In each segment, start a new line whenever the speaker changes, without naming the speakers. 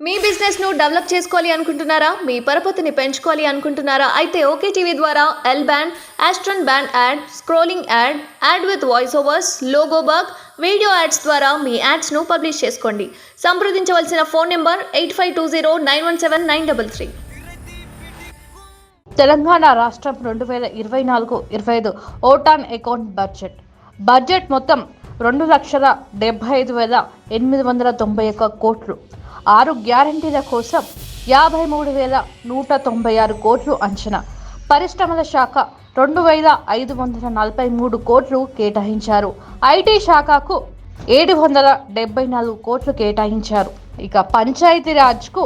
మీ business ను develop చేసుకోవాలి అనుకుంటున్నారా? మీ పరపతిని పెంచుకోవాలి అనుకుంటున్నారా? అయితే ఓకే టీవీ ద్వారా L band, aston band ad, scrolling ad, ad with voice overs, logo bug, video ads ద్వారా మీ యాడ్స్ ను పబ్లిష్ చేసుకోండి. సంప్రదించవలసిన ఫోన్ నెంబర్ 8520917933.
తెలంగాణ రాష్ట్రం 2024-25 ఓటాన్ అకౌంట్ బడ్జెట్ మొత్తం 2,75,891 కోట్లు. 6 గ్యారంటీల కోసం 53,196 కోట్లు అంచనా. పరిశ్రమల శాఖ 2,543 కోట్లు కేటాయించారు. ఐటీ శాఖకు 774 కోట్లు కేటాయించారు. ఇక పంచాయతీరాజ్కు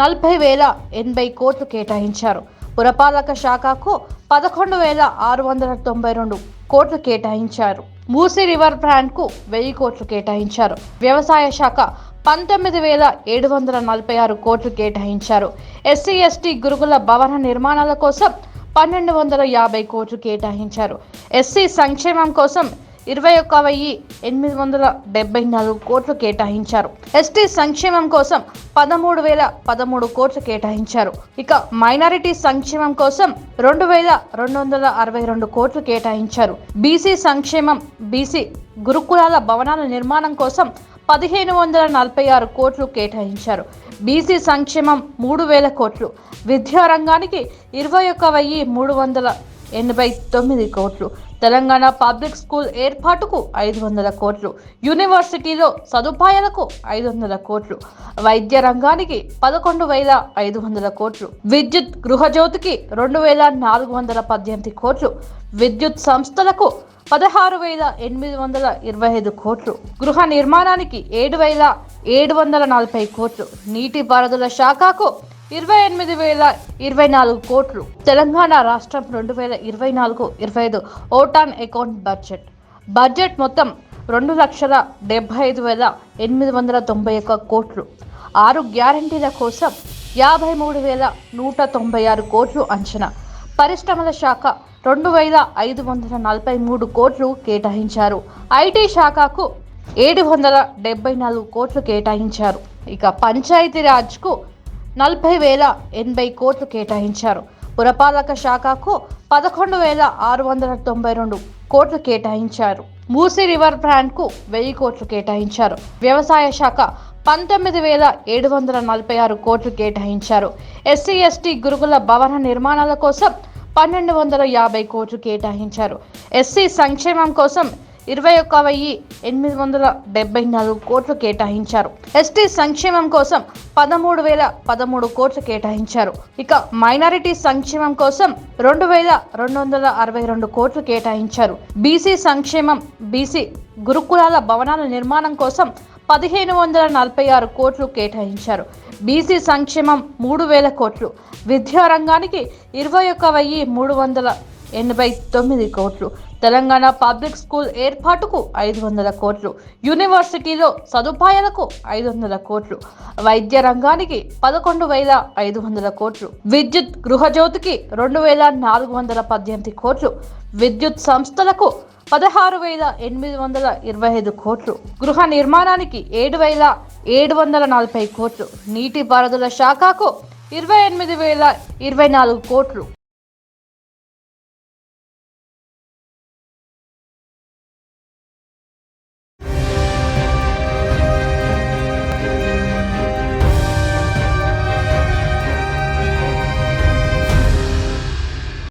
40,080 కోట్లు కేటాయించారు. పురపాలక శాఖకు 11,692 కోట్లు కేటాయించారు. మూసీ రివర్ ఫ్రంట్కు 1000 కోట్లు కేటాయించారు. వ్యవసాయ శాఖ 19,746 కోట్లు కేటాయించారు. ఎస్సీ ఎస్టీ గురుకుల భవన నిర్మాణాల కోసం 1,250 కోట్లు కేటాయించారు. ఎస్సీ సంక్షేమం కోసం 21,874 కోట్లు కేటాయించారు. ఎస్టీ సంక్షేమం కోసం 13,013 కోట్లు కేటాయించారు. ఇక మైనారిటీ సంక్షేమం కోసం 2,262 కోట్లు కేటాయించారు. బీసీ సంక్షేమం, బీసీ గురుకులాల భవనాల నిర్మాణం కోసం 1,546 కోట్లు కేటాయించారు. బీసీ సంక్షేమం 3,000 కోట్లు. విద్యారంగానికి 21,389 కోట్లు. తెలంగాణ పబ్లిక్ స్కూల్ ఏర్పాటుకు 500 కోట్లు. యూనివర్సిటీలో సదుపాయాలకు 500 కోట్లు. వైద్య రంగానికి 11,500 కోట్లు. విద్యుత్ గృహజ్యోతికి 2,418 కోట్లు. విద్యుత్ సంస్థలకు 16,825 కోట్లు. గృహ నిర్మాణానికి 7,740 కోట్లు. నీటిపారుదల శాఖకు 28,024 కోట్లు. తెలంగాణ రాష్ట్రం 2024-25 ఓటాన్ అకౌంట్ బడ్జెట్ మొత్తం 2,75,891 కోట్లు. 6 గ్యారంటీల కోసం 53,196 కోట్లు అంచనా. పరిశ్రమల శాఖ 2,543 కోట్లు కేటాయించారు. ఐటీ శాఖకు 774 కోట్లు కేటాయించారు. ఇక పంచాయతీరాజ్కు 40,080 కోట్లు కేటాయించారు. పురపాలక శాఖకు 11,692 కోట్లు కేటాయించారు. మూసీ రివర్ ఫ్రంట్కు 1000 కోట్లు కేటాయించారు. వ్యవసాయ శాఖ 19,746 కోట్లు కేటాయించారు. ఎస్సీ ఎస్టీ గురుకుల భవన నిర్మాణాల కోసం 1,250 కోట్లు కేటాయించారు. ఎస్సీ సంక్షేమం కోసం 21,874 కోట్లు కేటాయించారు. ఎస్టీ సంక్షేమం కోసం 13,013 కోట్లు కేటాయించారు. ఇక మైనారిటీ సంక్షేమం కోసం 2,262 కోట్లు కేటాయించారు. బీసీ సంక్షేమం, బీసీ గురుకులాల భవనాల నిర్మాణం కోసం 1,546 కోట్లు కేటాయించారు. బీసీ సంక్షేమం 3,000 కోట్లు. విద్యారంగానికి 21,389 కోట్లు. తెలంగాణ పబ్లిక్ స్కూల్ ఏర్పాటుకు 500 కోట్లు. యూనివర్సిటీలో సదుపాయాలకు 500 కోట్లు. వైద్య రంగానికి 11,500 కోట్లు. విద్యుత్ గృహజ్యోతికి 2,418 కోట్లు. విద్యుత్ సంస్థలకు 16,825 కోట్లు. గృహ నిర్మాణానికి 7,740 కోట్లు. నీటిపారుదల శాఖకు 28,024 కోట్లు.